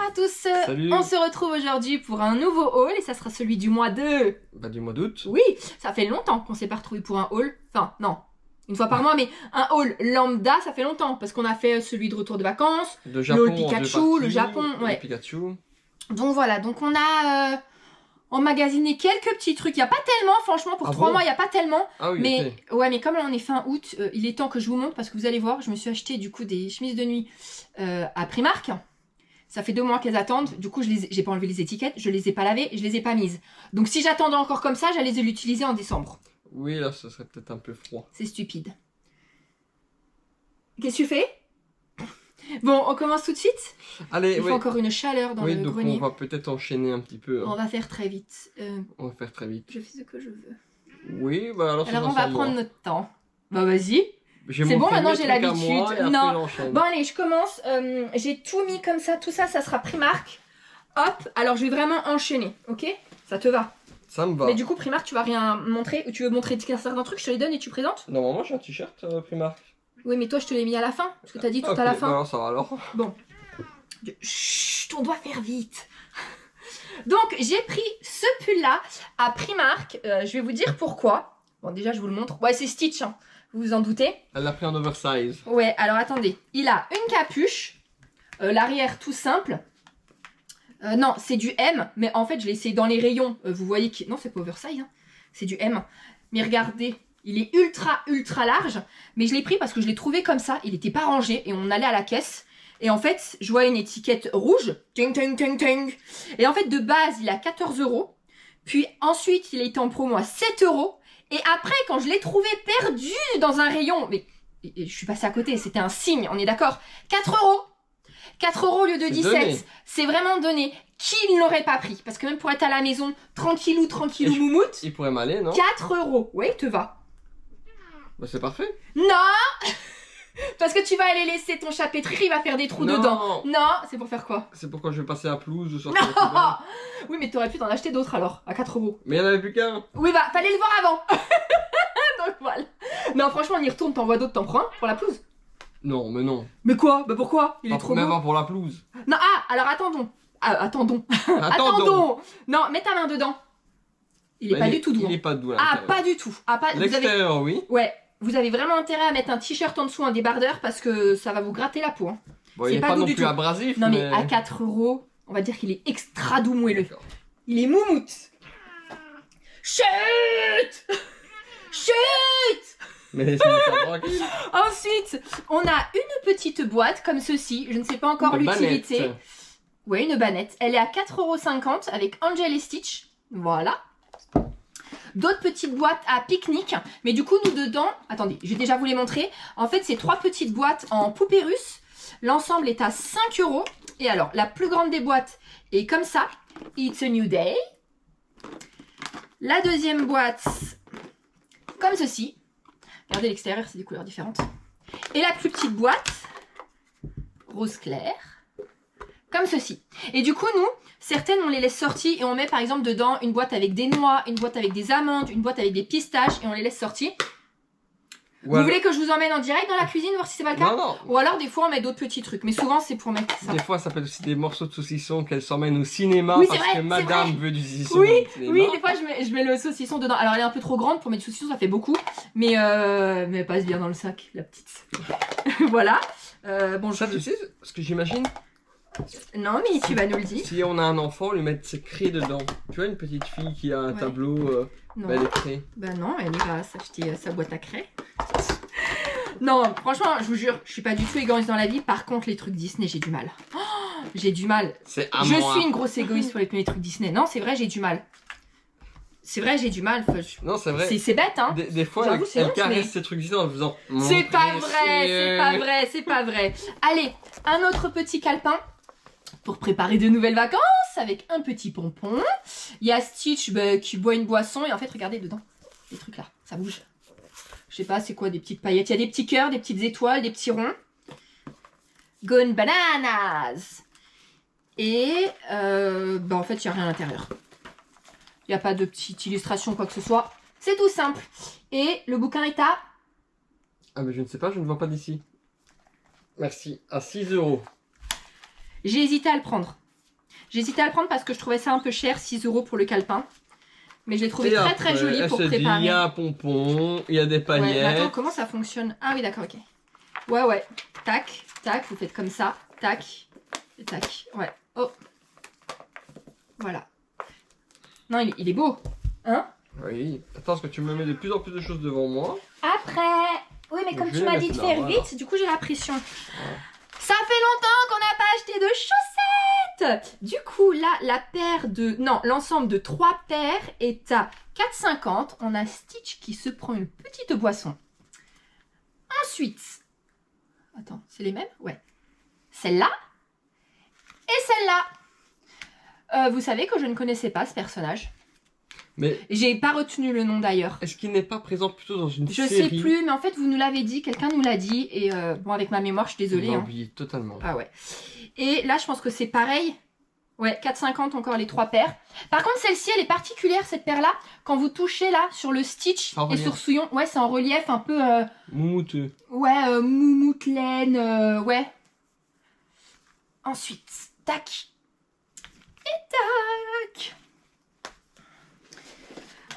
à tous. Salut. On se retrouve aujourd'hui pour un nouveau haul et ça sera celui du mois de... Du mois d'août. Oui, ça fait longtemps qu'on s'est pas retrouvé pour un haul. Enfin, non, une fois par mois, mais un haul lambda, ça fait longtemps parce qu'on a fait celui de retour de vacances, De Japon, le Pikachu, le Japon, ouais. Le Pikachu. Donc voilà, donc on a emmagasiné quelques petits trucs. Il n'y a pas tellement, franchement, pour 3 mois, il n'y a pas tellement. Ah oui, Mais ok. ouais, mais comme là on est fin août, il est temps que je vous montre parce que vous allez voir, je me suis acheté du coup des chemises de nuit à Primark. Ça fait 2 mois qu'elles attendent. Du coup, j'ai pas enlevé les étiquettes, je les ai pas lavées, je les ai pas mises. Donc si j'attendais encore comme ça, j'allais l'utiliser en décembre. Oui, là, ce serait peut-être un peu froid. C'est stupide. Qu'est-ce que tu fais? Bon, on commence tout de suite. Allez, Il fait encore une chaleur dans le donc grenier. on va peut-être enchaîner un petit peu. On va faire très vite. On va faire très vite. Je fais ce que je veux. Oui, bah alors Alors on va prendre notre temps. Bah vas-y. C'est C'est bon, maintenant j'ai l'habitude. Non. Bon, Bon allez, je commence. J'ai tout mis comme ça. Tout ça, ça sera Primark. Hop. Alors je vais vraiment enchaîner, ok? Ça te va? ça me va. Mais du coup, Primark, tu vas rien montrer? Ou tu veux montrer certains trucs? Je te les donne et tu présentes? Normalement, j'ai un t-shirt Primark. Oui, mais toi, je te l'ai mis à la fin. Parce que t'as dit tout Ok, à la fin. bah, ça va alors. Bon. Chut, on doit faire vite. Donc, j'ai pris ce pull-là à Primark. Je vais vous dire pourquoi. Bon, déjà, je vous le montre. Ouais, c'est Stitch, hein. Vous vous en doutez? Elle l'a pris en oversize. Ouais, alors attendez. Il a une capuche. L'arrière, tout simple. Non, c'est du M. Mais en fait, je l'ai essayé dans les rayons. Vous voyez que... Non, c'est pas oversize. Hein. C'est du M. Mais regardez, il est ultra large. Mais je l'ai pris parce que je l'ai trouvé comme ça. Il n'était pas rangé. Et on allait à la caisse. Et en fait, je vois une étiquette rouge. Ting, ting, ting, ting. Et en fait, de base, il a 14 €. Puis ensuite, il a été en promo à 7 €. Et après, quand je l'ai trouvé perdu dans un rayon, mais je suis passée à côté, c'était un signe, on est d'accord. 4 €. 4 € au lieu de 17. C'est vraiment donné. Qui ne l'aurait pas pris? Parce que même pour être à la maison, tranquillou, moumoute. Il pourrait m'aller, non? 4 €. Ouais, il te va. Bah, c'est parfait. Non. Parce que tu vas aller laisser ton chat pétrir, il va faire des trous Non. dedans. Non, c'est pour faire quoi? C'est pourquoi je vais passer à pelouse ou sur Non. Oui, mais t'aurais pu t'en acheter d'autres alors, à 4 €. Mais il n'y en avait plus qu'un. Oui, bah, fallait le voir avant. Donc voilà. Non, franchement, on y retourne, t'en vois d'autres, t'en prends un pour la pelouse. Non, mais non. Mais quoi? Bah pourquoi? Il est trop beau. Même pas pour la pelouse. Non, alors attendons. Attendons. Attendons. Non, mets ta main dedans. Il est pas du tout doux. Il est pas doux. Pas du tout. L'extérieur, oui. Ouais, vous avez vraiment intérêt à mettre un t-shirt en dessous, un débardeur, parce que ça va vous gratter la peau. Hein. Bon, il est pas non plus abrasif. Non, mais à 4 €, on va dire qu'il est extra doux moelleux. Il est moumoute. Chut. Chut. Mais laissez-moi pas tranquille. Ensuite, on a une petite boîte comme ceci. Je ne sais pas encore l'utilité. Ouais, une bannette. Elle est à 4,50 € avec Angel et Stitch. Voilà. D'autres petites boîtes à pique-nique. Mais du coup, nous dedans... Attendez, je vais déjà vous les montrer. En fait, c'est 3 petites boîtes en poupée russe. L'ensemble est à 5 €. Et alors, la plus grande des boîtes est comme ça. It's a new day. La deuxième boîte, comme ceci. Regardez l'extérieur, c'est des couleurs différentes. Et la plus petite boîte, rose clair, comme ceci. Et du coup, nous, certaines, on les laisse sorties et on met par exemple dedans une boîte avec des noix, une boîte avec des amandes, une boîte avec des pistaches et on les laisse sorties. Vous voulez que je vous emmène en direct dans la cuisine, voir si c'est pas le cas? Non. Ou alors des fois on met d'autres petits trucs, mais souvent c'est pour mettre ça. Des fois ça peut être aussi des morceaux de saucisson qu'elle s'emmène au cinéma parce que madame veut du saucisson. Oui, des fois je mets le saucisson dedans. Alors elle est un peu trop grande pour mettre du saucisson, ça fait beaucoup. Mais elle passe bien dans le sac, la petite. Voilà. Bon, ça tu sais ce que j'imagine? Non mais tu vas nous le dire. Si on a un enfant, lui mettre ses craies dedans. Tu vois une petite fille qui a un tableau, les craies. Bah non, elle va s'acheter sa boîte à craie. Non, franchement, je vous jure, je suis pas du tout égoïste dans la vie. Par contre, les trucs Disney, j'ai du mal. Oh, j'ai du mal. Je suis une grosse égoïste pour les trucs Disney. Non, c'est vrai, j'ai du mal. C'est vrai, j'ai du mal. Non, c'est vrai. C'est bête, hein. Des fois, elle caresse ces trucs Disney en faisant... C'est pas vrai, c'est pas vrai. Allez, un autre petit calepin pour préparer de nouvelles vacances avec un petit pompon. Il y a Stitch qui boit une boisson et en fait, regardez dedans. Des trucs là, ça bouge. Je sais pas, c'est quoi des petites paillettes. Il y a des petits cœurs, des petites étoiles, des petits ronds. Gone bananas. Et en fait, il n'y a rien à l'intérieur. Il n'y a pas de petite illustration, quoi que ce soit. C'est tout simple. Et le bouquin est à... Ah mais je ne sais pas, je ne vois pas d'ici. Merci. À 6 €. J'ai hésité à le prendre. J'hésitais à le prendre parce que je trouvais ça un peu cher, 6 € pour le calepin. Mais je l'ai trouvé très joli pour préparer. Il y a un pompon, il y a des paillettes. Ouais, attends, comment ça fonctionne? Ah oui, d'accord, ok. Ouais. Tac, tac, vous faites comme ça. Tac, et tac. Ouais. Oh. Voilà. Non, il est beau. Hein? Oui. Attends, parce que tu me mets de plus en plus de choses devant moi. Après. Oui, mais comme tu m'as dit de faire vite, du coup j'ai la pression. Ouais. Ça fait longtemps qu'on n'a pas acheté de chaussettes. Du coup, là, la paire de... Non, l'ensemble de 3 paires est à 4,50. On a Stitch qui se prend une petite boisson. Ensuite... Attends, c'est les mêmes? Ouais. Celle-là. Et celle-là. Vous savez que je ne connaissais pas ce personnage. Mais... J'ai pas retenu le nom d'ailleurs. Est-ce qu'il n'est pas présent plutôt dans une série? Je sais plus, mais en fait, vous nous l'avez dit. Quelqu'un nous l'a dit. Et bon, avec ma mémoire, je suis désolée. On a hein. oublié totalement. Ah ouais. Et là, je pense que c'est pareil. Ouais, 4,50 encore les 3 paires. Par contre, celle-ci, elle est particulière, cette paire-là. Quand vous touchez là, sur le Stitch et sur Souillon, ouais, c'est en relief un peu... Moumouteux. Ouais, moumoute laine, ouais. Ensuite, tac. Et tac.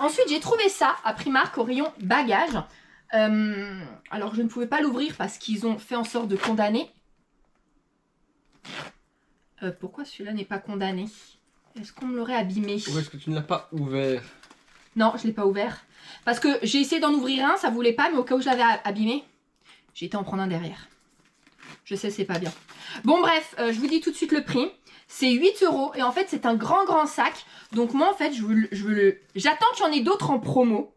Ensuite, j'ai trouvé ça à Primark au rayon bagages. Alors, je ne pouvais pas l'ouvrir parce qu'ils ont fait en sorte de condamner. Pourquoi celui-là n'est pas condamné? Est-ce qu'on me l'aurait abîmé? Ou est-ce que tu ne l'as pas ouvert? Non, je ne l'ai pas ouvert. Parce que j'ai essayé d'en ouvrir un, ça voulait pas, mais au cas où je l'avais abîmé, j'ai été en prendre un derrière. Je sais, c'est pas bien. Bon, bref, je vous dis tout de suite le prix. C'est 8 € et en fait, c'est un grand sac. Donc moi, en fait, j'attends qu'il y en ait d'autres en promo.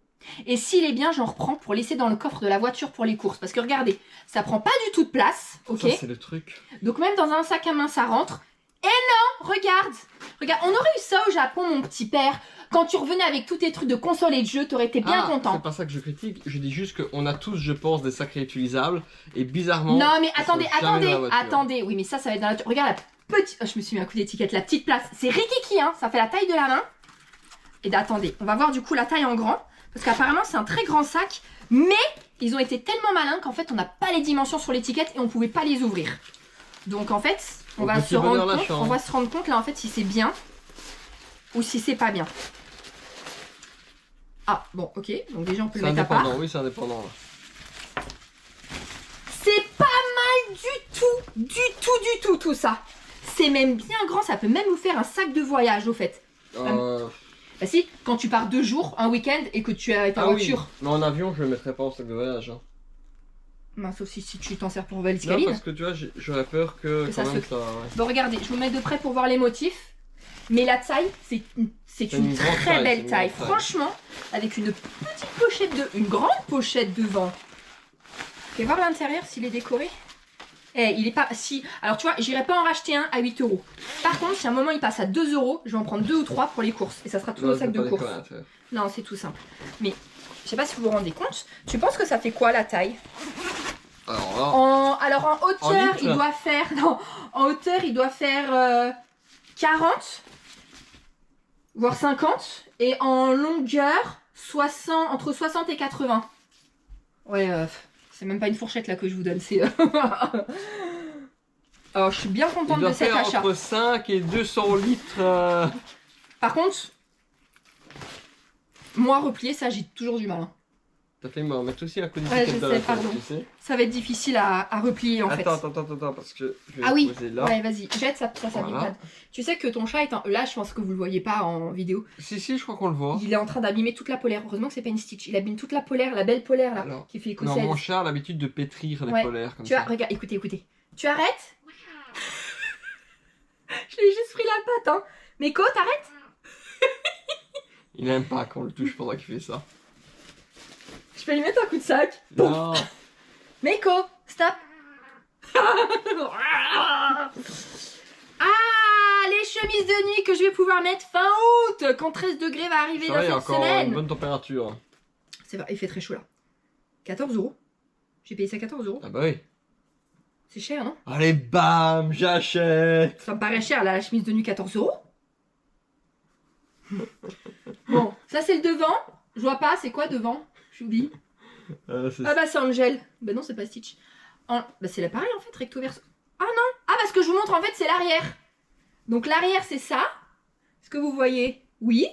Et s'il est bien, j'en reprends pour laisser dans le coffre de la voiture pour les courses. Parce que regardez, ça prend pas du tout de place. Ok. Ça, c'est le truc. Donc même dans un sac à main, ça rentre. Et non, regarde, on aurait eu ça au Japon, mon petit père. Quand tu revenais avec tous tes trucs de console et de jeux, t'aurais été bien content. C'est pas ça que je critique, je dis juste qu'on a tous, je pense, des sacs réutilisables. Et bizarrement... Non mais attendez. Oui mais ça va être dans la voiture. Regarde la petite... Oh, je me suis mis un coup d'étiquette, la petite place. C'est Rikiki, hein, ça fait la taille de la main. Et attendez, on va voir du coup la taille en grand. Parce qu'apparemment c'est un très grand sac. Mais ils ont été tellement malins qu'en fait on n'a pas les dimensions sur l'étiquette et on pouvait pas les ouvrir. Donc en fait... On va se rendre compte là en fait si c'est bien ou si c'est pas bien. Ah bon ok, donc déjà on peut le mettre à part. Oui, c'est indépendant là. C'est pas mal du tout ça. C'est même bien grand, ça peut même vous faire un sac de voyage au fait. Bah si, quand tu pars 2 jours, un week-end et que tu as ta voiture. Oui. Mais en avion je le mettrais pas en sac de voyage. Hein. Ben, sauf si tu t'en sers pour valise cabine. Non, parce que tu vois, j'aurais peur que quand même ça... Ouais. Bon, regardez, je vous mets de près pour voir les motifs. Mais la taille, c'est une très belle taille. Franchement, avec une petite pochette une grande pochette devant. Vous pouvez voir l'intérieur s'il est décoré. Eh, il est pas... Si... Alors, tu vois, j'irai pas en racheter un à 8 €. Par contre, si à un moment il passe à 2 €, je vais en prendre 2 ou 3 pour les courses. Et ça sera tout au sac de courses. Non, c'est tout simple. Mais, je sais pas si vous vous rendez compte. Tu penses que ça fait quoi la taille? Alors en hauteur, il doit faire... Non, en hauteur, il doit faire 40, voire 50. Et en longueur, entre 60 et 80. Ouais, c'est même pas une fourchette là que je vous donne. C'est... Alors, je suis bien contente de cet achat. Entre 5 et 200 litres. Par contre, moi, replier, ça, j'ai toujours du mal. Hein. T'as fait mettre aussi un coup d'étiquette dans la tête, tu sais. Ça va être difficile à replier en fait. Attends, parce que je vais poser là. Ouais, vas-y, jette ça voilà. Tu sais que ton chat est là, je pense que vous le voyez pas en vidéo. Si, je crois qu'on le voit. Il est en train d'abîmer toute la polaire. Heureusement que c'est pas une Stitch. Il abîme toute la polaire, la belle polaire là, alors, qui fait écossaise. Non, mon chat a l'habitude de pétrir les polaires comme ça. Regarde, écoutez. Tu arrêtes? Je lui ai juste pris la patte, hein. Meko, t'arrêtes? Il aime pas qu'on le touche pendant qu'il fait ça. Je peux lui mettre un coup de sac? Non. Meko, stop. Ah, les chemises de nuit que je vais pouvoir mettre fin août, quand 13 degrés va arriver dans cette semaine. Une bonne température. C'est vrai, il fait très chaud là. 14 €. J'ai payé ça 14 €. Ah bah oui. C'est cher, non? Allez, bam, j'achète. Ça me paraît cher là, la chemise de nuit 14 €. Bon, ça c'est le devant. Je vois pas, c'est quoi devant? J'oublie. Ah bah c'est Angel. Bah non, c'est pas Stitch. Bah c'est l'appareil en fait, recto verso. Ah non. Ah parce que je vous montre en fait c'est l'arrière. Donc l'arrière c'est ça. Est-ce que vous voyez? Oui.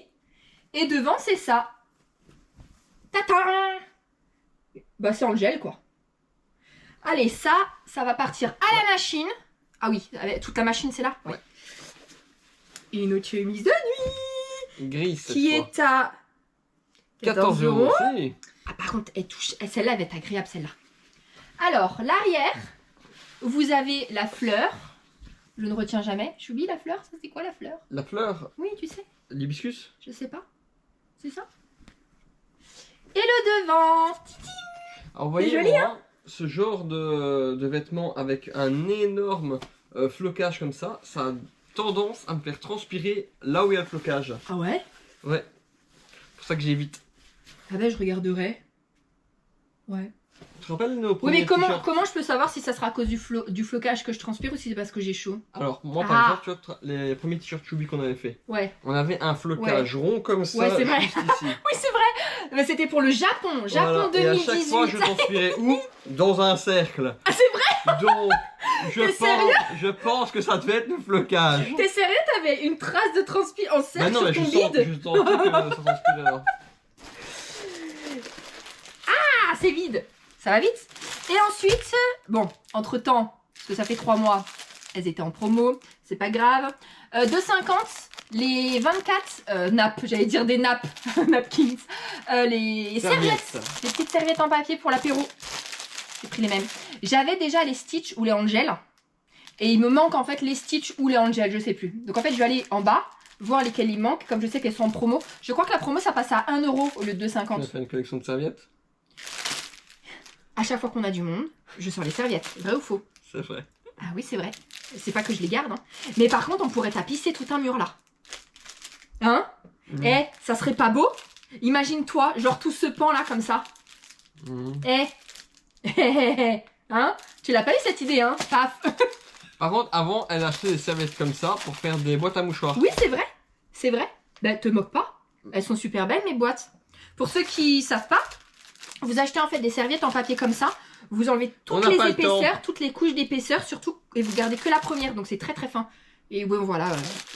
Et devant c'est ça. Tata! Bah c'est en gel quoi. Allez, ça va partir à la machine. Ah oui, toute la machine c'est là. Ouais. Et une chemise de nuit. Gris cette qui fois. est à 14 € aussi. Ah par contre, elle touche. Celle-là va être agréable celle-là. Alors, l'arrière, vous avez la fleur. Je ne retiens jamais. J'oublie la fleur. Ça c'est quoi la fleur? La fleur, Oui, tu sais. l'hibiscus. Je sais pas. C'est ça. Et le devant. Alors vous voyez, joli, moi, ce genre de vêtements avec un énorme flocage comme ça a tendance à me faire transpirer là où il y a le flocage. Ah ouais? Ouais. C'est pour ça que j'évite. Ah ben je regarderai. Ouais. Tu te rappelles nos Oui premiers mais comment t-shirts je peux savoir si ça sera à cause du flocage que je transpire ou si c'est parce que j'ai chaud? Alors moi par exemple, tu vois, les premiers t-shirts Chubby qu'on avait fait, Ouais. on avait un flocage rond comme ça, Ouais, c'est vrai. juste ici. Oui c'est vrai. Mais c'était pour le Japon. Japon Voilà. 2018. Et à chaque fois je transpirais où? Dans un cercle. Ah c'est vrai? Donc T'es je pense que ça devait être le flocage. T'es sérieux? T'avais une trace de transpi en cercle Bah non mais sur je ton sens, bide? je sentais que ça transpirait là. Ah c'est vide. Ça va vite. Et ensuite, bon, entre temps, parce que ça fait 3 mois, elles étaient en promo, c'est pas grave. 2,50 les 24 nappes, j'allais dire des nappes, napkins, les serviettes, les petites serviettes en papier pour l'apéro. J'ai pris les mêmes. J'avais déjà les Stitch ou les Angel. Et il me manque en fait les Stitch ou les Angel, je sais plus. Donc en fait, je vais aller en bas, voir lesquels il manque, comme je sais qu'elles sont en promo. Je crois que la promo, ça passe à 1 € au lieu de 2,50. Tu as fait une collection de serviettes? À chaque fois qu'on a du monde, je sors les serviettes. Vrai ou faux? C'est vrai. Ah oui, c'est vrai. C'est pas que je les garde. Hein. Mais par contre, on pourrait tapisser tout un mur là. Hein? Eh, ça serait pas beau? Imagine-toi, genre tout ce pan là comme ça. Hein? Tu l'as pas eu cette idée, hein? Paf. Par contre, avant, elle achetait des serviettes comme ça pour faire des boîtes à mouchoirs. Oui, c'est vrai. C'est vrai. Ben, te moque pas. Elles sont super belles, mes boîtes. Pour ceux qui savent pas, vous achetez en fait des serviettes en papier comme ça. Vous enlevez toutes les épaisseurs, toutes les couches d'épaisseur surtout. Et vous gardez que la première. Donc c'est très très fin. Et bon, voilà,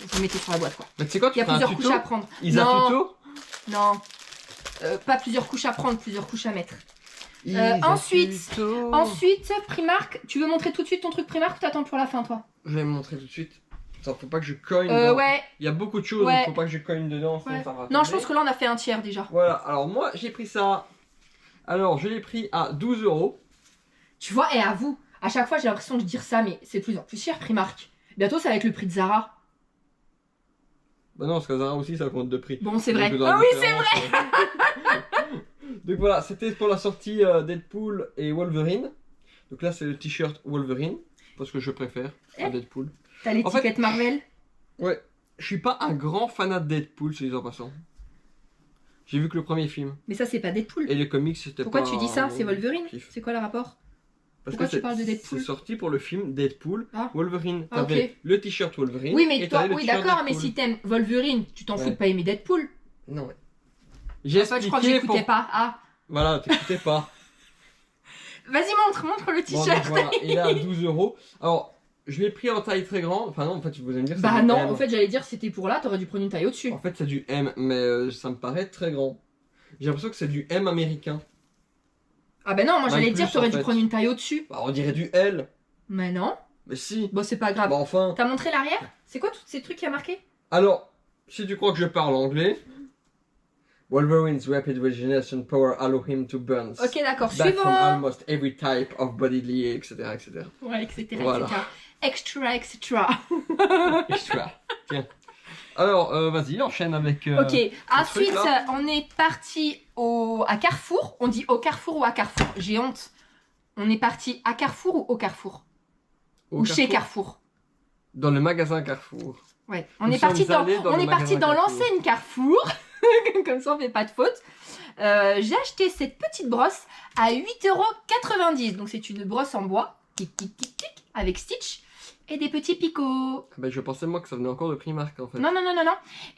vous mettez sur la boîte quoi. Mais tu sais quoi, Il y a plusieurs couches à prendre. Isa Tuto? Non. Pas plusieurs couches à prendre, plusieurs couches à mettre. Ensuite, Primark. Tu veux montrer tout de suite ton truc Primark ou t'attends pour la fin, toi? Je vais me montrer tout de suite. Ça, faut pas que je cogne. Ouais. Il y a beaucoup de choses, Ouais. donc faut pas que je cogne dedans. Ouais. Ça va Non, je pense que là on a fait un tiers déjà. Voilà, alors moi j'ai pris ça. Alors je l'ai pris à 12 €. Tu vois, et à vous, à chaque fois j'ai l'impression de dire ça, mais c'est plus en plus cher Primark. Bientôt ça va être le prix de Zara. Bah non, parce que Zara aussi ça compte de prix. Bon, c'est vrai. Donc, Ah oui, c'est vrai. Donc voilà, c'était pour la sortie Deadpool et Wolverine. Donc là c'est le t-shirt Wolverine, parce que je préfère à Deadpool. T'as l'étiquette Marvel? Ouais, je suis pas un grand fanat de Deadpool, c'est en passant. J'ai vu que le premier film. Mais ça c'est pas Deadpool. Et les comics c'était pas... Pourquoi tu dis ça? C'est Wolverine? C'est quoi le rapport? Parce Pourquoi que tu parles de Deadpool? c'est sorti pour le film Deadpool, Wolverine. Ah, T'avais ok. le t-shirt Wolverine. Oui, mais et toi, t'avais le oui, t-shirt d'accord, mais Deadpool. si t'aimes Wolverine, tu t'en fous de pas aimer Deadpool. Non, ouais. J'ai En fait, je crois que j'écoutais pas. Ah, Voilà, t'écoutais pas. vas-y, montre le Bon, t-shirt. donc voilà, il est à 12 €. Alors, je l'ai pris en taille très grande. Enfin non, en fait, vous allez me dire... c'est Bah du non, M. en fait, j'allais dire c'était pour là, t'aurais dû prendre une taille au-dessus. En fait, c'est du M, mais ça me paraît très grand. J'ai l'impression que c'est du M américain. Ah bah non, moi j'allais plus, dire t'aurais en dû fait. prendre une taille au-dessus. Bah, on dirait du L. Mais non. Mais si. Bon, c'est pas grave. Bah enfin. T'as montré l'arrière? C'est quoi tous ces trucs qui a marqué? Alors, si tu crois que je parle anglais... Wolverine's rapid regeneration power allow him to bounce Ok, d'accord. back from Suivant. almost every type of bodily, etc. etc. Ouais, etc. Voilà. Extra, extra. Extra. Tiens. Alors, vas-y, enchaîne avec... Ok, ensuite, truc-là. on est parti à Carrefour. On dit au Carrefour ou à Carrefour? J'ai honte. On est parti à Carrefour ou au Carrefour? Au Ou chez Carrefour? Dans le magasin Carrefour. Ouais, on Nous est parti sommes allés dans le magasin dans Carrefour. l'enseigne Carrefour. Comme ça, on fait pas de faute. J'ai acheté cette petite brosse à 8,90 €. Donc, c'est une brosse en bois. Tic, tic, tic, tic, avec Stitch. Et des petits picots. Ben, je pensais moi que ça venait encore de Primark en fait. Non.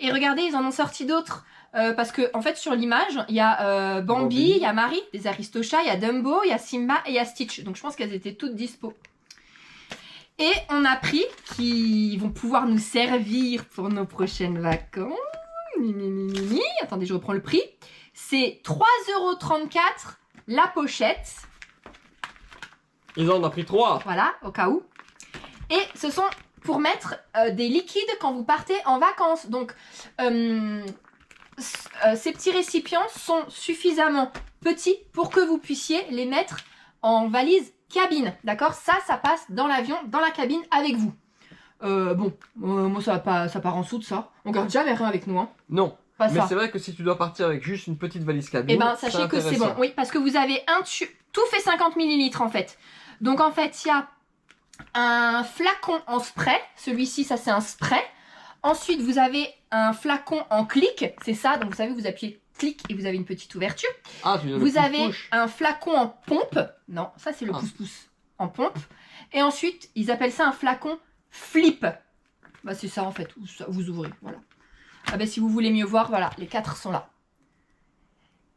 Et regardez, ils en ont sorti d'autres. Parce que, en fait, sur l'image, il y a Bambi, il y a Marie, des Aristochats, il y a Dumbo, il y a Simba et il y a Stitch. Donc, je pense qu'elles étaient toutes dispo. Et on a pris, qui vont pouvoir nous servir pour nos prochaines vacances. Attendez, je reprends le prix. C'est 3,34 € la pochette. Ils en ont pris 3. Voilà, au cas où. Et ce sont pour mettre des liquides quand vous partez en vacances. Donc, ces petits récipients sont suffisamment petits pour que vous puissiez les mettre en valise cabine. D'accord? Ça passe dans l'avion, dans la cabine avec vous. Moi, ça part en dessous de ça. On garde jamais rien avec nous. Hein. Non. Pas Mais ça. c'est vrai que si tu dois partir avec juste une petite valise cabine, Eh ben, sachez que c'est bon. Oui, parce que vous avez tout fait 50 ml en fait. Donc en fait, il y a un flacon en spray. Celui-ci, ça c'est un spray. Ensuite, vous avez un flacon en clic. C'est ça. Donc vous savez, vous appuyez clic et vous avez une petite ouverture. Ah, tu Vous avez un flacon en pompe. Non, ça c'est le pouce-pouce en pompe. Et ensuite, ils appellent ça un flacon flip. Bah, c'est ça en fait. Vous ouvrez. Voilà. Ah ben, si vous voulez mieux voir, voilà, les 4 sont là.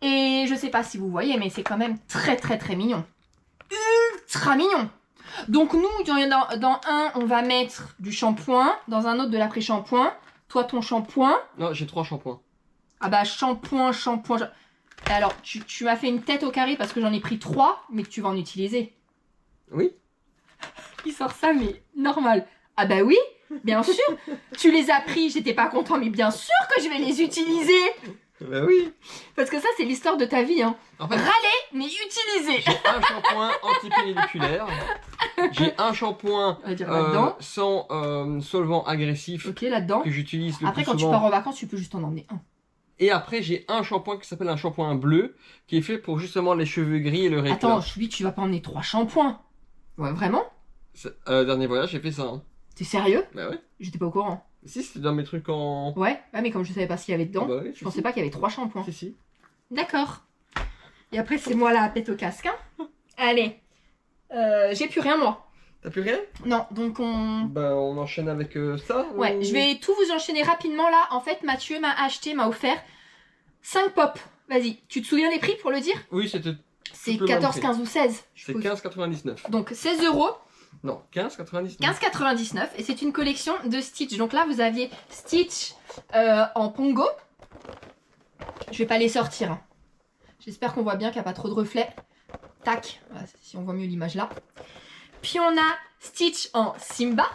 Et je sais pas si vous voyez, mais c'est quand même très très très mignon. Ultra mignon. Donc nous, dans un, on va mettre du shampoing. Dans un autre, de l'après-shampoing. Toi, ton shampoing. Non, j'ai 3 shampoings. Ah bah, shampoing. Alors, tu m'as fait une tête au carré parce que j'en ai pris 3, mais que tu vas en utiliser. Oui. Il sort ça, mais normal. Ah bah oui, bien sûr. Tu les as pris, j'étais pas content, mais bien sûr que je vais les utiliser. Bah oui. Parce que ça, c'est l'histoire de ta vie. Hein. En fait, râler, mais utiliser. J'ai un shampoing antipelliculaire. J'ai un shampoing sans solvant agressif. Ok, là-dedans. Que j'utilise le Après, plus quand souvent. tu pars en vacances, tu peux juste en emmener un. Et après, j'ai un shampoing qui s'appelle un shampoing bleu, qui est fait pour justement les cheveux gris et le réclame. Attends, tu vas pas emmener 3 shampoings. Ouais, vraiment? Dernier voyage, j'ai fait ça. Hein. T'es sérieux? Bah ouais. J'étais pas au courant. Si, c'était dans mes trucs en... Ouais, mais comme je savais pas ce qu'il y avait dedans, bah ouais, je pensais pas qu'il y avait 3 shampoings. Si. D'accord. Et après, c'est moi la pète au casque. Hein. Allez. J'ai plus rien, moi. T'as plus rien? Non, donc on... Bah, on enchaîne avec ça. Ouais, je vais tout vous enchaîner rapidement là. En fait, Mathieu m'a offert 5 pop. Vas-y, tu te souviens des prix pour le dire? Oui, c'était... C'est 14, 15 ou 16. C'est 15,99. Donc 16 €. Non, 15,99. 15,99. Et c'est une collection de Stitch. Donc là, vous aviez Stitch en Pongo. Je vais pas les sortir. Hein. J'espère qu'on voit bien qu'il n'y a pas trop de reflets. Tac. Voilà, si on voit mieux l'image là. Puis on a Stitch en Simba.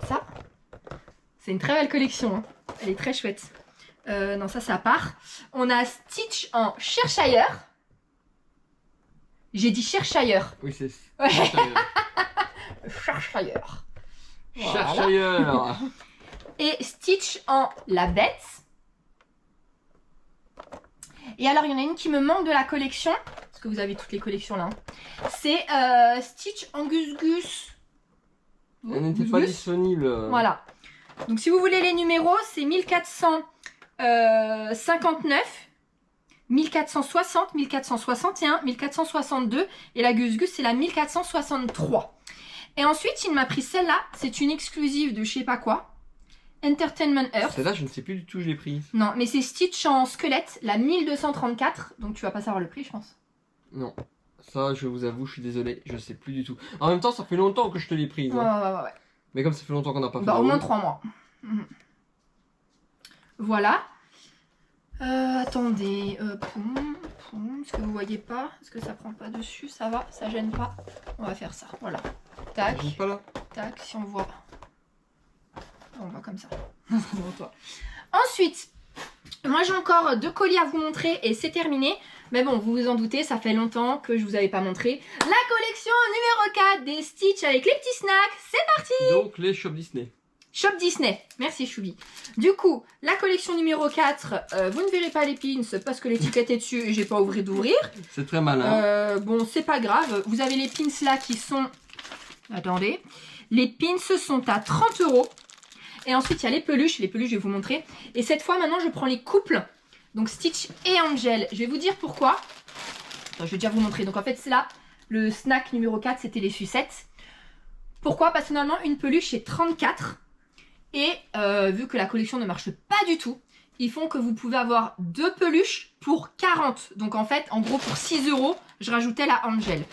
Ça. C'est une très belle collection. Hein. Elle est très chouette. Non, ça part. On a Stitch en Cheshire. J'ai dit Cheshire. Oui, c'est... Ouais. Cheshire. Voilà. Cheshire. Et Stitch en La Bête. Et alors, il y en a une qui me manque de la collection. Parce que vous avez toutes les collections là. Hein. C'est Stitch en Gus Gus. Elle n'était pas disponible. Voilà. Donc, si vous voulez les numéros, c'est 1459, 1460, 1461, 1462. Et la Gus Gus, c'est la 1463. Et ensuite, il m'a pris celle-là. C'est une exclusive de je sais pas quoi. Entertainment Earth. Celle-là, je ne sais plus du tout, je l'ai prise. Non, mais c'est Stitch en squelette, la 1234. Donc tu vas pas savoir le prix, je pense. Non. Ça, je vous avoue, je suis désolé, je sais plus du tout. En même temps, ça fait longtemps que je te l'ai prise. Hein. Ouais. Mais comme ça fait longtemps qu'on n'a pas fait. Bah, au moins 3 mois. Voilà. Attendez. Est-ce que vous voyez pas? Est-ce que ça prend pas dessus? Ça va? Ça gêne pas? On va faire ça. Voilà. Tac. Je pas là. Tac, si on voit. On voit comme ça. Ensuite, moi j'ai encore 2 colis à vous montrer et c'est terminé. Mais bon, vous vous en doutez, ça fait longtemps que je vous avais pas montré. La collection numéro 4 des Stitch avec les petits snacks. C'est parti! Donc les Shop Disney. Shop Disney. Merci Choubi. Du coup, la collection numéro 4, vous ne verrez pas les pins parce que l'étiquette est dessus et j'ai pas ouvert d'ouvrir. C'est très malin. Bon, c'est pas grave. Vous avez les pins là qui sont... Attendez. Les pins sont à 30 €. Et ensuite, il y a les peluches. Les peluches, je vais vous montrer. Et cette fois, maintenant, je prends les couples. Donc, Stitch et Angel. Je vais vous dire pourquoi. Attends, je vais déjà vous montrer. Donc, en fait, c'est là. Le snack numéro 4, c'était les sucettes. Pourquoi? Parce que normalement, une peluche, c'est 34. Et vu que la collection ne marche pas du tout, ils font que vous pouvez avoir 2 peluches pour 40. Donc, en fait, en gros, pour 6 €, je rajoutais la Angel.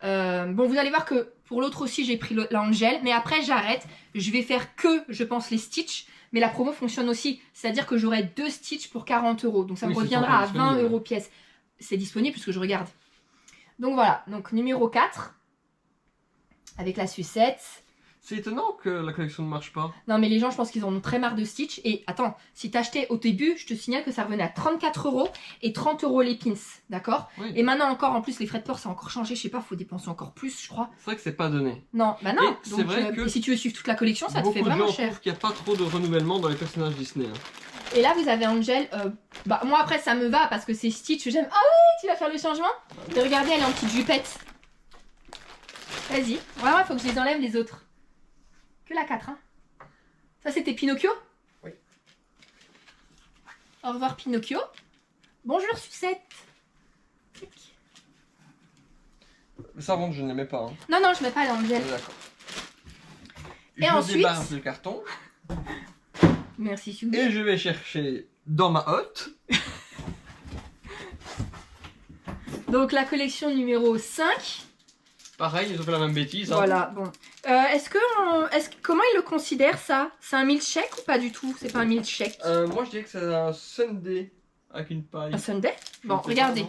Bon, vous allez voir que pour l'autre aussi, j'ai pris l'Angel. Mais après, j'arrête. Je vais faire que, je pense, les Stitch. Mais la promo fonctionne aussi. C'est-à-dire que j'aurai 2 Stitch pour 40 €. Donc ça me reviendra à 20 € pièce. C'est disponible puisque je regarde. Donc voilà. Donc numéro 4. Avec la sucette. C'est étonnant que la collection ne marche pas. Non mais les gens je pense qu'ils en ont très marre de Stitch. Et attends, si t'achetais au début, je te signale que ça revenait à 34 € et 30 € les pins, d'accord? Oui. Et maintenant encore, en plus les frais de port ça a encore changé, je sais pas, faut dépenser encore plus je crois. C'est vrai que c'est pas donné. Non, bah non. Et c'est vrai que et si tu veux suivre toute la collection, ça te fait vraiment beaucoup de gens cher. trouvent qu'il n'y a pas trop de renouvellement dans les personnages Disney. Et là vous avez Angel, bah moi après ça me va parce que c'est Stitch, j'aime. Ah oui, tu vas faire le changement? Et regardez, elle est en petite jupette. Vas-y, vraiment il faut que je les enlève les autres. Que la 4, hein. Ça, c'était Pinocchio? Oui. Au revoir, Pinocchio. Bonjour, Sucette. Le savon, je ne l'aimais pas. Hein. Non, non, je mets pas l'Angel. D'accord. Et ensuite... débarrasse le carton. Merci, Sucette. Et je vais chercher dans ma hotte. Donc, la collection numéro 5. Pareil, ils ont fait la même bêtise. Hein. Voilà, bon. Comment ils le considèrent, ça? C'est un milkshake ou pas du tout? C'est pas un milkshake. Moi, je dirais que c'est un sundae avec une paille. Un sundae? Bon, regardez.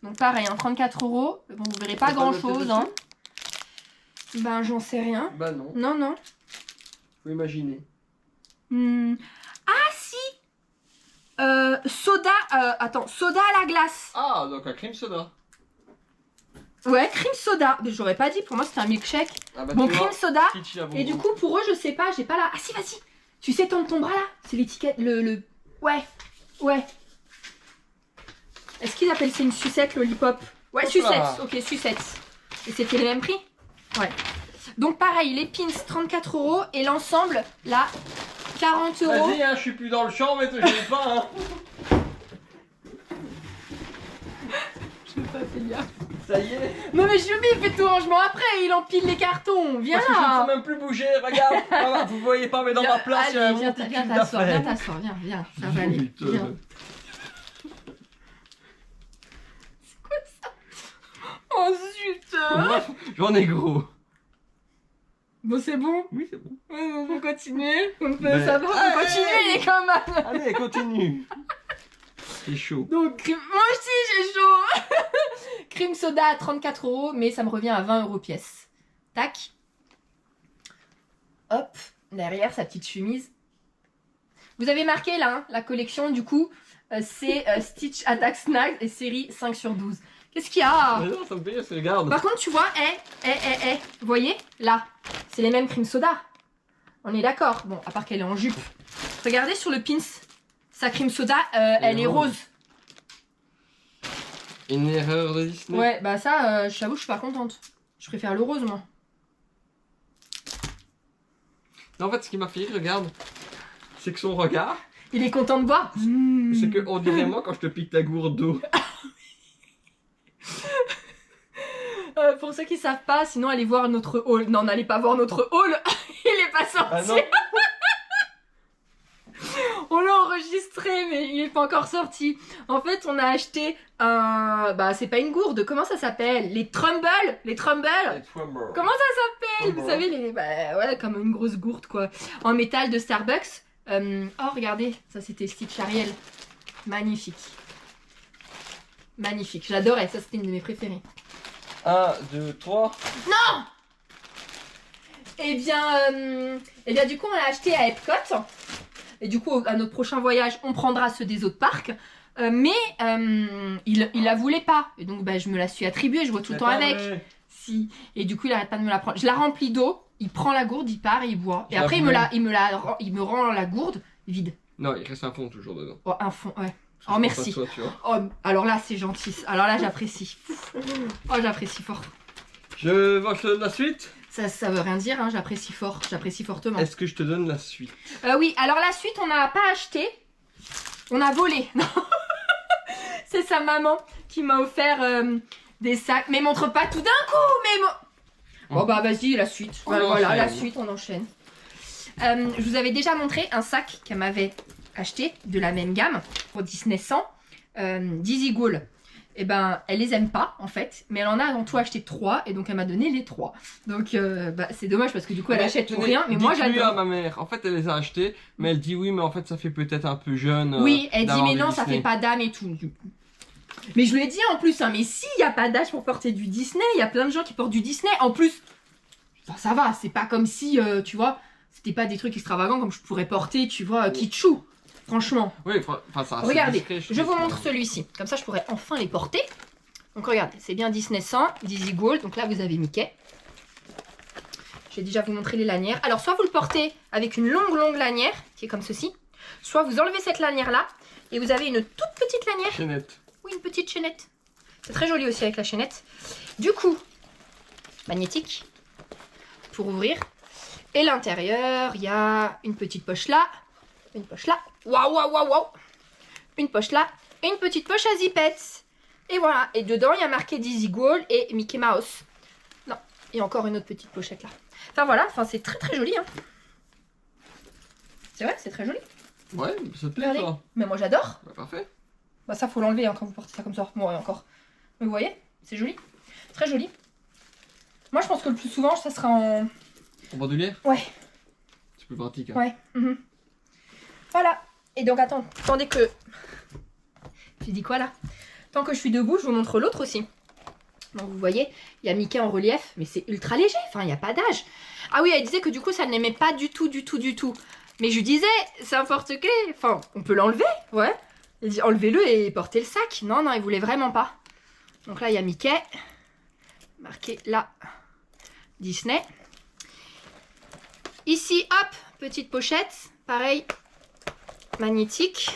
Donc, pareil, hein, 34 €. Bon, vous verrez pas grand-chose, hein. Ben, j'en sais rien. Bah non. Non, non. Faut imaginer. Ah, si! Soda... attends, soda à la glace. Ah, donc un cream soda. Ouais, cream soda. Mais j'aurais pas dit, pour moi c'était un milkshake. Ah bah, Bon, cream soda. Et du goût. coup, pour eux, je sais pas, j'ai pas la... Ah si, vas-y. Tu sais, tendre ton bras là. C'est l'étiquette, le... Ouais, ouais. Est-ce qu'ils appellent ça une sucette, lollipop? Ouais, Hop sucette. là. Ok, sucette. Et c'était le même prix? Ouais. Donc pareil, les pins, 34 €. Et l'ensemble, là, 40 €. Vas-y, hein, je suis plus dans le champ, mais te gêne pas, hein. Je n'ai pas fait gaffe. Ça y est. Non mais Jubi, il fait tout rangement après, il empile les cartons. Viens Parce que je ne là. peux même plus bouger, regarde. Voilà, vous voyez pas, mais dans ma place, il y a un Allez, viens monticule t'asseoir, viens d'affaires. t'asseoir, viens. Ça va aller. Zut. Viens. C'est quoi ça? Oh zut. Moi, j'en ai gros. Bon, c'est bon. Oui, c'est bon. On peut continuer. Ben, Ça va, on peut continuer, il est quand même. Allez, continue. C'est chaud. Donc, moi aussi j'ai chaud. Cream soda à 34 €, mais ça me revient à 20 € pièce. Tac. Hop, derrière sa petite chemise. Vous avez marqué là, hein, la collection du coup, c'est Stitch Attack Snags et série 5/12. Qu'est-ce qu'il y a? Mais non, ça me fait rire, c'est regarde. Par contre, tu vois, vous voyez, là, c'est les mêmes cream soda. On est d'accord. Bon, à part qu'elle est en jupe. Regardez sur le pins, sa cream soda, elle est rose. Une erreur de Disney. Ouais, bah ça, j'avoue, je suis pas contente. Je préfère le rose, moi. Non, en fait, ce qui m'a fait rire, regarde, c'est que son regard, Il est content de boire. c'est que on dirait moi quand je te pique la gourde d'eau. Pour ceux qui savent pas, sinon allez voir notre haul. Non, n'allez pas voir notre haul. Il est pas sorti. Ah non. On l'a enregistré, mais il est pas encore sorti. En fait, on a acheté un... Bah, c'est pas une gourde. Comment ça s'appelle? Les Trumble. Les Trumble. Comment ça s'appelle? Vous savez, les... Bah, ouais, comme une grosse gourde, quoi. En métal de Starbucks. Oh, regardez. Ça, c'était Stitch Ariel. Magnifique. Magnifique. J'adorais. Ça, c'était une de mes préférées. 1, 2, 3. Non! Eh bien, du coup, on l'a acheté à Epcot. Et du coup, à notre prochain voyage, on prendra ceux des autres parcs. Mais il la voulait pas. Et donc, bah, je me la suis attribuée. Je vois tout le temps avec. Si. Et du coup, il arrête pas de me la prendre. Je la remplis d'eau. Il prend la gourde, il part et il boit. Et après, il me rend la gourde vide. Non, il reste un fond toujours dedans. Oh, un fond, ouais. Oh, merci. Toi, tu vois. Oh, alors là, c'est gentil. Alors là, j'apprécie. Oh, j'apprécie fort. Je donne la suite. Ça veut rien dire, hein, j'apprécie fort. J'apprécie fortement. Est-ce que je te donne la suite? Oui, alors la suite, on n'a pas acheté. On a volé. Non. C'est sa maman qui m'a offert des sacs. Mais montre pas tout d'un coup, mais... Bon, bah vas-y, la suite. Voilà, la suite, on enchaîne. Je vous avais déjà montré un sac qu'elle m'avait acheté de la même gamme pour Disney 100 Dizzy Goal. et ben elle les aime pas en fait, mais elle en a avant tout acheté 3 et donc elle m'a donné les 3. Donc bah, c'est dommage parce que du coup elle achète pour rien, mais moi Dites-lui à j'adore. ma mère. En fait, elle les a achetés, mais elle dit oui, mais en fait, ça fait peut-être un peu jeune. Oui, elle dit d'avoir mais du non, ça Disney. fait pas d'âme et tout. Mais je lui ai dit en plus, hein, mais s'il y a pas d'âge pour porter du Disney, il y a plein de gens qui portent du Disney. En plus, enfin, ça va, c'est pas comme si, tu vois, c'était pas des trucs extravagants comme je pourrais porter, tu vois, kitschou. Franchement. Oui, enfin, ça. c'est Regardez, discret, je vous trouve, montre celui-ci. Comme ça, je pourrais enfin les porter. Donc regardez, c'est bien Disney 100, Dizzy Gold. Donc là, vous avez Mickey. Je vais déjà vous montrer les lanières. Alors, soit vous le portez avec une longue lanière, qui est comme ceci. Soit vous enlevez cette lanière-là et vous avez une toute petite lanière. Chaînette. Oui, une petite chaînette. C'est très joli aussi avec la chaînette. Du coup, magnétique pour ouvrir. Et l'intérieur, il y a une petite poche là, une poche là. Waouh, waouh, waouh, waouh. Une poche là et une petite poche à zipettes. Et voilà. Et dedans, il y a marqué Dizzy Gold et Mickey Mouse. Non, et encore une autre petite pochette là. Enfin voilà, enfin, c'est très très joli. Hein. C'est vrai, c'est très joli. Ouais, ça te plaît, Regardez. toi. Mais moi j'adore. Ouais, parfait. Bah ça faut l'enlever hein, quand vous portez ça comme ça. Bon ouais encore. Mais vous voyez, c'est joli. Très joli. Moi je pense que le plus souvent ça sera en... En bandoulière. Ouais. C'est plus pratique. Hein. Ouais. Voilà. Et donc attendez que... J'ai dit quoi là? Tant que je suis debout, je vous montre l'autre aussi. Donc vous voyez, il y a Mickey en relief, mais c'est ultra léger. Enfin, il n'y a pas d'âge. Ah oui, elle disait que du coup ça ne l'aimait pas du tout. Mais je lui disais, c'est un porte-clés. Enfin, on peut l'enlever, ouais. Il dit enlevez-le et portez le sac. Non, non, il voulait vraiment pas. Donc là, il y a Mickey. Marqué là, Disney. Ici, hop, petite pochette. Pareil, magnétique.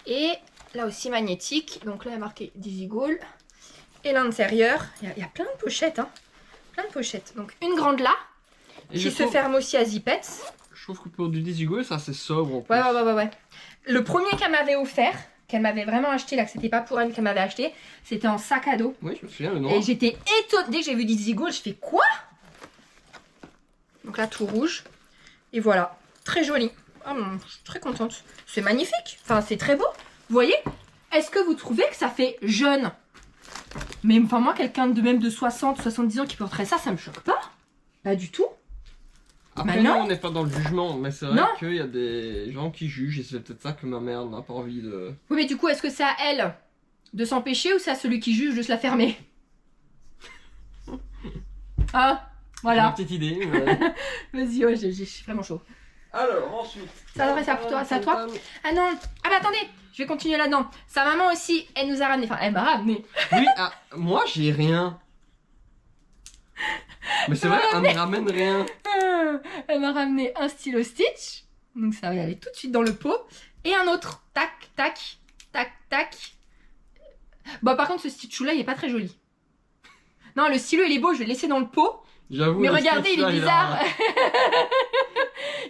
Et là aussi magnétique. Donc là, il y a marqué Dizzy Gold. Et l'intérieur, il y a plein de pochettes. Hein. Plein de pochettes. Donc une grande là, Et qui se ferme aussi à zipettes. Je trouve que pour du Dizzy Gold, ça c'est sobre en plus. Ouais. Le premier qu'elle m'avait offert, qu'elle m'avait vraiment acheté, là, que c'était pas pour elle qu'elle m'avait acheté, c'était en sac à dos. Oui, je me souviens, le noir. Et j'étais étonnée. Dès que j'ai vu Dizzy Gold, je fais quoi? Donc là, tout rouge. Et voilà. Très joli. Ah, je suis très contente. C'est magnifique. Enfin, c'est très beau. Vous voyez? Est-ce que vous trouvez que ça fait jeune? Mais enfin, moi, quelqu'un de même de 60, 70 ans qui porterait ça, ça me choque pas. Pas du tout. Après, Bah nous, non. on n'est pas dans le jugement, mais c'est vrai Non. qu'il y a des gens qui jugent et c'est peut-être ça que ma mère n'a pas envie de. Oui, mais du coup, est-ce que c'est à elle de s'empêcher ou c'est à celui qui juge de se la fermer? Ah, J'ai voilà. une petite idée. Mais... Vas-y, ouais, je suis vraiment chaud. Alors, ensuite. Ça devrait ça pour toi, c'est à toi? Ah non. Ah bah attendez, je vais continuer là-dedans. Sa maman aussi, elle nous a ramené. Enfin, elle m'a ramené. Oui, ah, moi j'ai rien. Mais c'est vrai, elle me ramène rien. Elle m'a ramené un stylo Stitch. Donc ça va aller tout de suite dans le pot. Et un autre. Tac, tac, tac, tac. Bon, par contre, ce Stitch là, il est pas très joli. Non, le stylo, il est beau, je vais le laisser dans le pot. J'avoue. Mais le regardez, sketch, il est là, bizarre.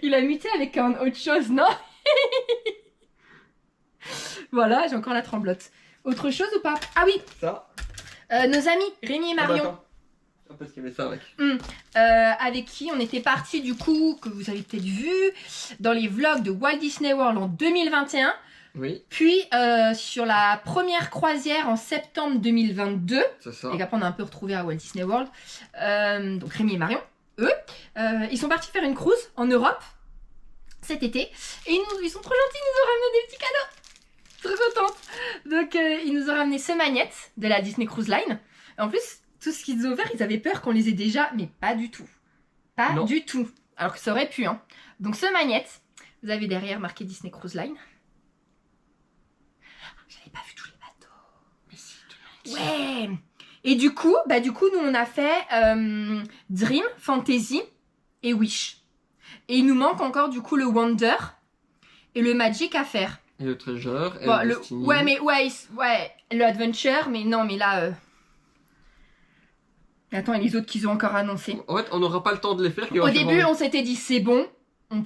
Il a muté avec autre chose, non? Voilà, j'ai encore la tremblote. Autre chose ou pas? Ah oui, Ça. nos amis, Rémi et Marion. Ah, bah, parce qu'il y avait ça avec. Avec qui on était partis du coup, que vous avez peut-être vu, dans les vlogs de Walt Disney World en 2021. Oui, Puis sur la première croisière en septembre 2022. c'est ça. Et qu'après on a un peu retrouvé à Walt Disney World. Donc Rémi et Marion, eux, ils sont partis faire une cruise en Europe cet été. Et ils sont trop gentils, ils nous ont ramené des petits cadeaux. Trop contente. Donc ils nous ont ramené ce magnette de la Disney Cruise Line. Et en plus, tout ce qu'ils ont offert, ils avaient peur qu'on les ait déjà, mais pas du tout. Pas Non. du tout. Alors que ça aurait pu. Hein. Donc ce magnette, vous avez derrière marqué Disney Cruise Line. J'avais pas vu tous les bateaux. Mais si, tu l'as Ouais. Et du coup, nous on a fait Dream, Fantasy et Wish. Et il nous manque encore du coup le Wonder et le Magic à faire. Et le Treasure, et Bon, le Destiny. ouais, le Adventure, mais non, mais là. Attends, et les autres qu'ils ont encore annoncés. En fait, on n'aura pas le temps de les faire. Au début, on s'était dit c'est bon, on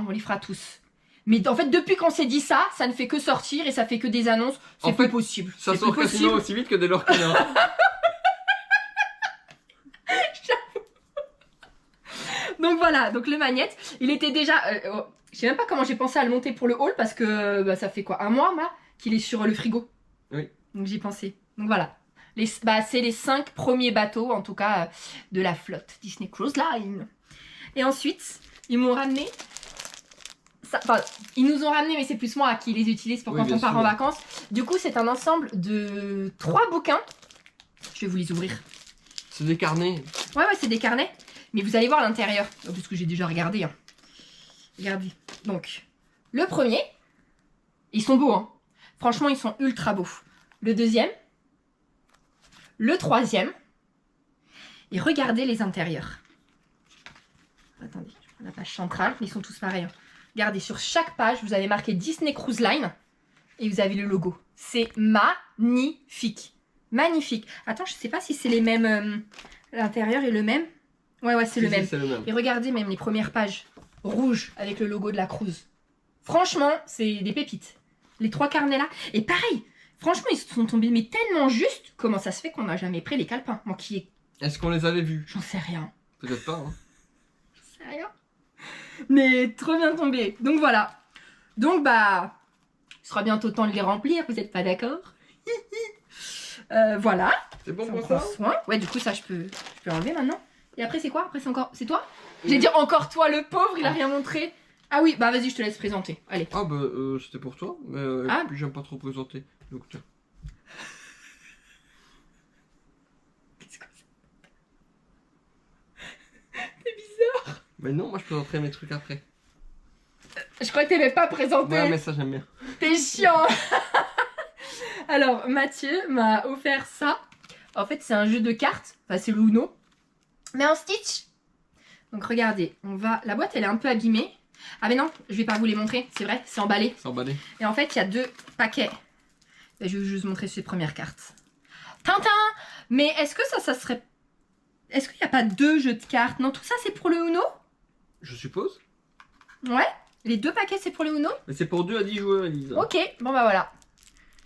les fera tous. Mais en fait, depuis qu'on s'est dit ça, ça ne fait que sortir et ça fait que des annonces. C'est En plus fait, possible. Ça C'est sort plus quasiment possible. aussi vite que des Lorcains. Donc voilà, donc le magnette, il était déjà. Je sais même pas comment j'ai pensé à le monter pour le haul parce que ça fait quoi, un mois là qu'il est sur le frigo. Oui. Donc j'y pensais. Donc voilà. C'est les 5 premiers bateaux, en tout cas, de la flotte Disney Cruise Line. Et ensuite, ils m'ont ramené... Enfin, ils nous ont ramené, mais c'est plus moi qui les utilise pour quand on part en vacances. Du coup, c'est un ensemble de 3 bouquins. Je vais vous les ouvrir. C'est des carnets. Ouais, c'est des carnets. Mais vous allez voir l'intérieur. Parce que j'ai déjà regardé. Hein. Regardez. Donc, le premier, ils sont beaux. Hein. Franchement, ils sont ultra beaux. Le deuxième, le troisième. Et regardez les intérieurs. Attendez, je prends la page centrale. Ils sont tous pareils. Hein. Regardez, sur chaque page, vous avez marqué Disney Cruise Line. Et vous avez le logo. C'est magnifique. Magnifique. Attends, je sais pas si c'est les mêmes... l'intérieur est le même. Ouais, c'est le même. Et regardez même les premières pages. Rouge avec le logo de la cruise. Franchement, c'est des pépites. Les 3 carnets là. Et pareil, franchement, ils sont tombés mais tellement juste. Comment ça se fait qu'on n'a jamais pris les calepins? Moi qui ai... Est-ce qu'on les avait vus? J'en sais rien. Peut-être pas. Hein. J'en sais rien. Mais trop bien tombé. Donc voilà. Donc bah, il sera bientôt temps de les remplir. Vous êtes pas d'accord? Voilà. C'est bon pour ça? Soin. Ouais, du coup ça je peux enlever maintenant. Et après c'est quoi? Après c'est encore... C'est toi? J'ai dit encore toi, le pauvre, il a rien montré. Ah oui, bah vas-y, je te laisse présenter. Allez. Ah bah c'était pour toi, mais puis j'aime pas trop présenter. Donc tiens. Qu'est-ce que c'est? C'est bizarre. Mais non, moi je présenterai mes trucs après. Je crois que t'aimais pas présenter. Ouais, mais ça j'aime bien. T'es chiant. Alors, Mathieu m'a offert ça. En fait, c'est un jeu de cartes. Enfin, c'est le Uno. Mais en Stitch. Donc regardez, on va... La boîte elle est un peu abîmée. Ah mais non, je vais pas vous les montrer, c'est vrai, c'est emballé. C'est emballé. Et en fait il y a 2 paquets. Et je vais juste montrer ces premières cartes. Tintin. Mais est-ce que ça serait... Est-ce qu'il n'y a pas 2 jeux de cartes? Non, tout ça c'est pour le Uno? Je suppose. Ouais, les 2 paquets c'est pour le Uno? Mais c'est pour 2 à 10 joueurs, Elisa. Ok, bon bah voilà.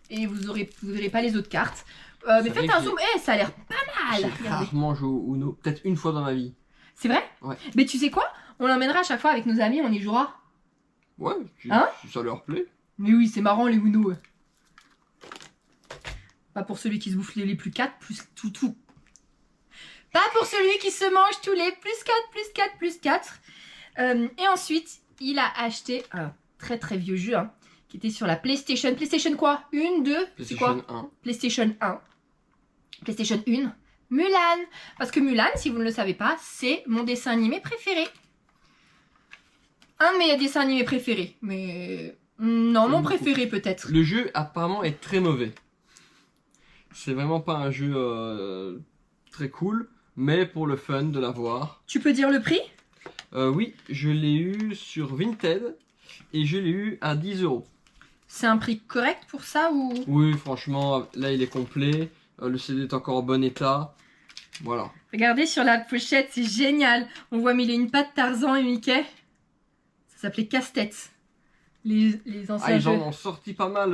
Et vous verrez pas les autres cartes. Mais faites un zoom, ça a l'air pas mal. J'ai rarement joué au Uno, peut-être une fois dans ma vie. C'est vrai? Ouais. Mais tu sais quoi? On l'emmènera à chaque fois avec nos amis, on y jouera. Ouais, si ça leur plaît. Mais oui, c'est marrant les Uno. Pas pour celui qui se bouffe les plus 4, plus tout. Pas pour celui qui se mange tous les plus 4, plus 4, plus 4. Et ensuite, il a acheté un très très vieux jeu, hein, qui était sur la PlayStation. PlayStation quoi? 1, 2? PlayStation 1. PlayStation 1. PlayStation 1. Mulan. Parce que Mulan, si vous ne le savez pas, c'est mon dessin animé préféré. Un de mes dessins animés préférés. Mais... non, mon préféré peut-être. Le jeu apparemment est très mauvais. C'est vraiment pas un jeu très cool, mais pour le fun de l'avoir. Tu peux dire le prix? Oui, je l'ai eu sur Vinted et je l'ai eu à 10 €. C'est un prix correct pour ça ou... Oui, franchement, là il est complet. Le CD est encore en bon état. Voilà. Regardez sur la pochette, c'est génial. On voit mille et une pattes Tarzan et Mickey. Ça s'appelait Casse-Tête. Les anciens ils jeux. en ont sorti pas mal.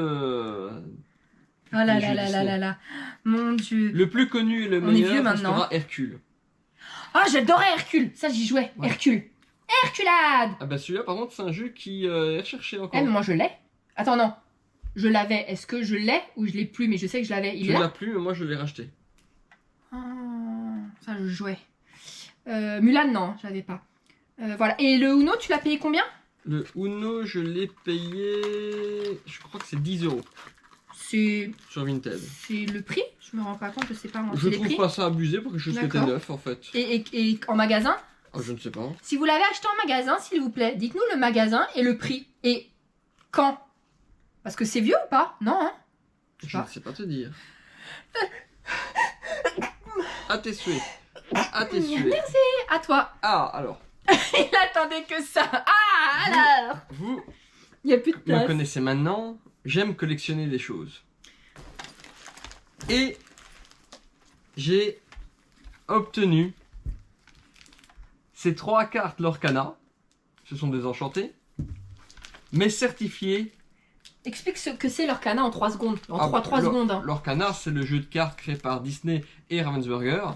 Ah là là là là là là. Mon Dieu. Le plus connu et le On est vieux meilleur maintenant. restera Hercule. Ah, j'adorais Hercule. Ça, j'y jouais. Ouais. Hercule. Herculade. Ah bah celui-là par contre c'est un jeu qui est recherché encore. Eh, mais moi, je l'ai. Attends, non. Je l'avais. Est-ce que je l'ai ou je l'ai plus? Mais je sais que je l'avais. Il Je est là? l'ai plus mais moi je l'ai racheté. Ah, ça, je jouais. Mulan, non, je l'avais pas. Voilà. Et le Uno, tu l'as payé combien? Le Uno je l'ai payé, je crois que c'est 10 € C'est sur Vinted. le prix? Je me rends pas compte, je sais pas moi. Je C'est les trouve prix? pas ça abusé pour quelque chose qui était D'accord. neuf en fait. Et en magasin? Ah, je ne sais pas. Si vous l'avez acheté en magasin, s'il vous plaît, dites-nous le magasin et le prix. Et quand? Parce que c'est vieux ou pas? Non, hein? Je ne sais pas te dire. À tes souhaits. À tes souhaits. Merci, à toi. Ah, alors. Il attendait que ça. Ah, alors. Vous Il n'y a plus de me place. connaissez maintenant. J'aime collectionner des choses. Et j'ai obtenu ces 3 cartes Lorcana. Ce sont des enchantés. Mais certifiées. Explique ce que c'est Lorcana en 3 secondes. En Ah, 3 secondes. Hein. Lorcana, c'est le jeu de cartes créé par Disney et Ravensburger.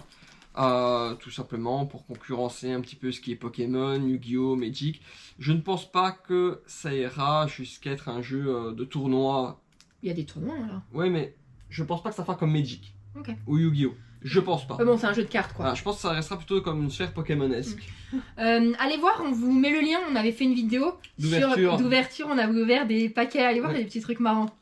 Tout simplement pour concurrencer un petit peu ce qui est Pokémon, Yu-Gi-Oh, Magic. Je ne pense pas que ça ira jusqu'à être un jeu de tournoi. Il y a des tournois là. Ouais, mais je pense pas que ça fera comme Magic Ok. ou Yu-Gi-Oh! Je pense pas. Bon, c'est un jeu de cartes quoi. Voilà, je pense que ça restera plutôt comme une sphère Pokémonesque. Allez voir, on vous met le lien. On avait fait une vidéo d'ouverture. On avait ouvert des paquets. Allez voir, il y a des petits trucs marrants.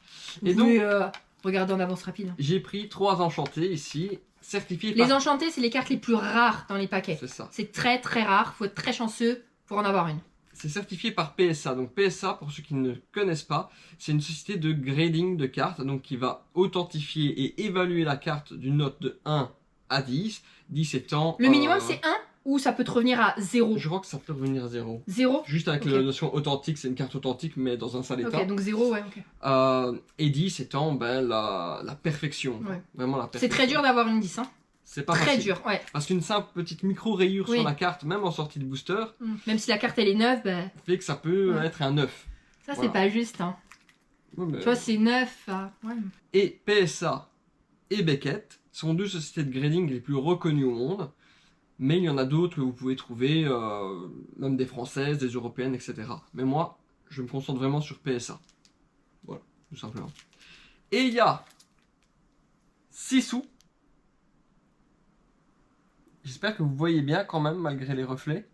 Et Vous pouvez regarder en avance rapide. J'ai pris 3 enchantés ici, certifiés Les par... enchantés, c'est les cartes les plus rares dans les paquets. C'est ça. C'est très très rare. Faut être très chanceux pour en avoir une. C'est certifié par PSA. Donc PSA, pour ceux qui ne connaissent pas, c'est une société de grading de cartes, donc qui va authentifier et évaluer la carte d'une note de 1 à 10. 10 étant... Le minimum c'est 1 ou ça peut te revenir à 0? Je crois que ça peut revenir à 0. 0? Juste avec la notion authentique, c'est une carte authentique mais dans un sale état. Ok, donc 0, ouais, ok. Et 10 étant la perfection. Ouais. Vraiment la perfection. C'est très dur d'avoir une 10, hein. C'est pas Très facile. dur, ouais. Parce qu'une simple petite micro-rayure sur la carte, même en sortie de booster, Même si la carte elle est neuve, bah... fait que ça peut être un 9. Ça c'est pas juste, hein. Ouais, mais... Tu vois, c'est 9. Ouais. Et PSA et Beckett sont 2 sociétés de grading les plus reconnues au monde. Mais il y en a d'autres que vous pouvez trouver, même des françaises, des européennes, etc. Mais moi, je me concentre vraiment sur PSA. Voilà, tout simplement. Et il y a Sissou. J'espère que vous voyez bien quand même, malgré les reflets.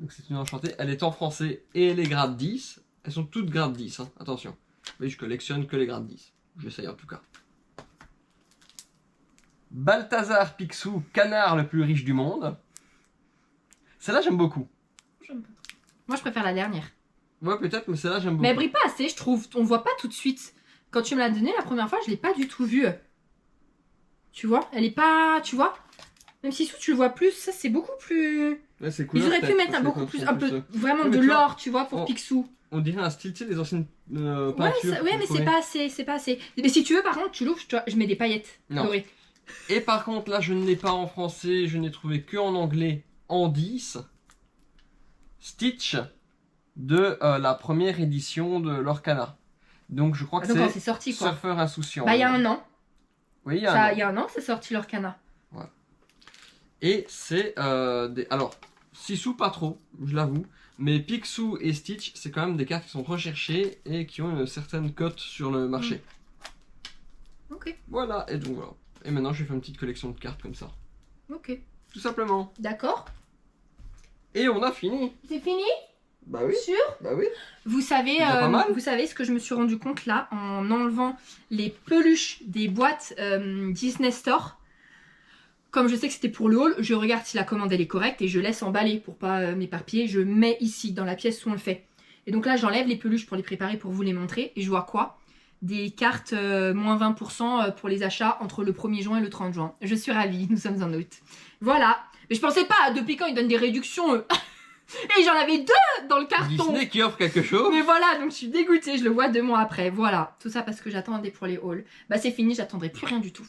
Donc c'est une enchantée. Elle est en français et elle est grade 10. Elles sont toutes grade 10, hein. Attention. Oui, je collectionne que les grades 10. J'essaye en tout cas. Balthazar Picsou, canard le plus riche du monde. Celle-là, j'aime beaucoup. Moi, je préfère la dernière. Ouais, peut-être, mais celle-là, j'aime beaucoup. Mais elle brille pas assez, je trouve. On voit pas tout de suite. Quand tu me l'as donnée la première fois, je l'ai pas du tout vue. Tu vois, elle est pas... Tu vois, même si tu le vois plus, ça, c'est beaucoup plus... Ouais, c'est cool. Ils auraient pu mettre un beaucoup plus... Un peu vraiment de l'or, tu vois, pour Picsou. On dirait un style, tu sais, des anciennes peintures. Ouais, mais c'est pas assez, c'est pas assez. Mais si tu veux, par contre, tu l'ouvres, je mets des paillettes dorées. Et par contre, là, je ne l'ai pas en français, je n'ai trouvé que en anglais en 10. Stitch de la première édition de Lorcana. Donc, je crois que c'est sorti, quoi. Surfeur Insouciant. Bah, il y a un an. Oui, il y a un an, c'est sorti Lorcana. Ouais. Et c'est alors, Sissou, pas trop, je l'avoue. Mais Picsou et Stitch, c'est quand même des cartes qui sont recherchées et qui ont une certaine cote sur le marché. Ok. Voilà, et donc voilà. Et maintenant, je vais faire une petite collection de cartes comme ça. Ok. Tout simplement. D'accord. Et on a fini. C'est fini? Bah oui. Sûr? Bah oui. Vous savez ce que je me suis rendu compte là, en enlevant les peluches des boîtes Disney Store. Comme je sais que c'était pour le haul, je regarde si la commande elle est correcte et je laisse emballer pour pas m'éparpiller. Je mets ici, dans la pièce où on le fait. Et donc là, j'enlève les peluches pour les préparer, pour vous les montrer. Et je vois quoi? Des cartes moins 20% pour les achats entre le 1er juin et le 30 juin. Je suis ravie, nous sommes en août. Voilà. Mais je pensais pas, depuis quand ils donnent des réductions Et j'en avais 2 dans le carton. Disney qui offre quelque chose. Mais voilà, donc je suis dégoûtée, je le vois 2 mois après. Voilà, tout ça parce que j'attendais pour les hauls. Bah c'est fini, j'attendrai plus rien du tout.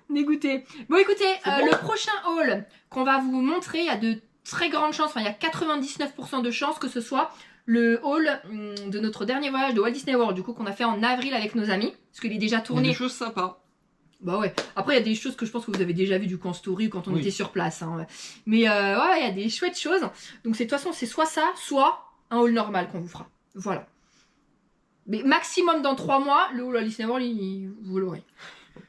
Dégoûtée. Bon écoutez, le prochain haul qu'on va vous montrer, il y a de très grandes chances, enfin il y a 99% de chances que ce soit le haul de notre dernier voyage de Walt Disney World, du coup qu'on a fait en avril avec nos amis, parce qu'il est déjà tourné. Il y a des choses sympas. Bah ouais, après il y a des choses que je pense que vous avez déjà vu du coup en story ou quand on était sur place. Hein. Mais ouais, il y a des chouettes choses. Donc de toute façon c'est soit ça, soit un haul normal qu'on vous fera. Voilà. Mais maximum dans 3 mois, le haul Walt Disney World, vous l'aurez.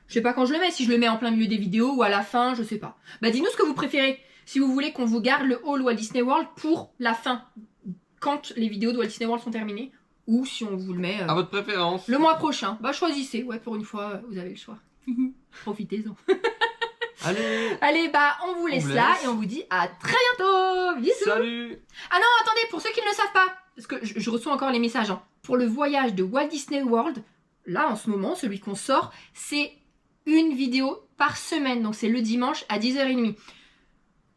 Je sais pas quand je le mets, si je le mets en plein milieu des vidéos ou à la fin, je sais pas. Bah dis-nous ce que vous préférez. Si vous voulez qu'on vous garde le haul Walt Disney World pour la fin, quand les vidéos de Walt Disney World sont terminées, ou si on vous le met à votre préférence. Le mois prochain. Bah choisissez, ouais, pour une fois, vous avez le choix. Profitez-en. Allez, bah on vous laisse là et on vous dit à très bientôt. Bisous. Salut. Ah non, attendez, pour ceux qui ne le savent pas, parce que je reçois encore les messages, hein. Pour le voyage de Walt Disney World, là en ce moment, celui qu'on sort, c'est une vidéo par semaine, donc c'est le dimanche à 10h30.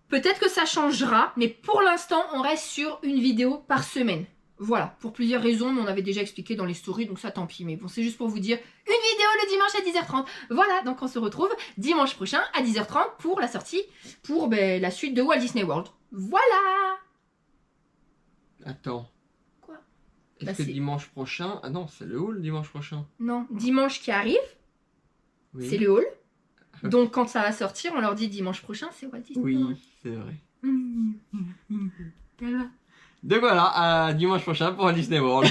Peut-être que ça changera, mais pour l'instant, on reste sur une vidéo par semaine. Voilà, pour plusieurs raisons, mais on avait déjà expliqué dans les stories, donc ça tant pis. Mais bon, c'est juste pour vous dire, une vidéo le dimanche à 10h30. Voilà, donc on se retrouve dimanche prochain à 10h30 pour la sortie, pour la suite de Walt Disney World. Voilà. Attends. Quoi? Est-ce que dimanche prochain... Ah non, c'est le haul dimanche prochain. Non, dimanche qui arrive, c'est le haul. Donc quand ça va sortir, on leur dit dimanche prochain, c'est Walt Disney World. Oui, c'est vrai. Donc voilà, à dimanche prochain pour Disney World.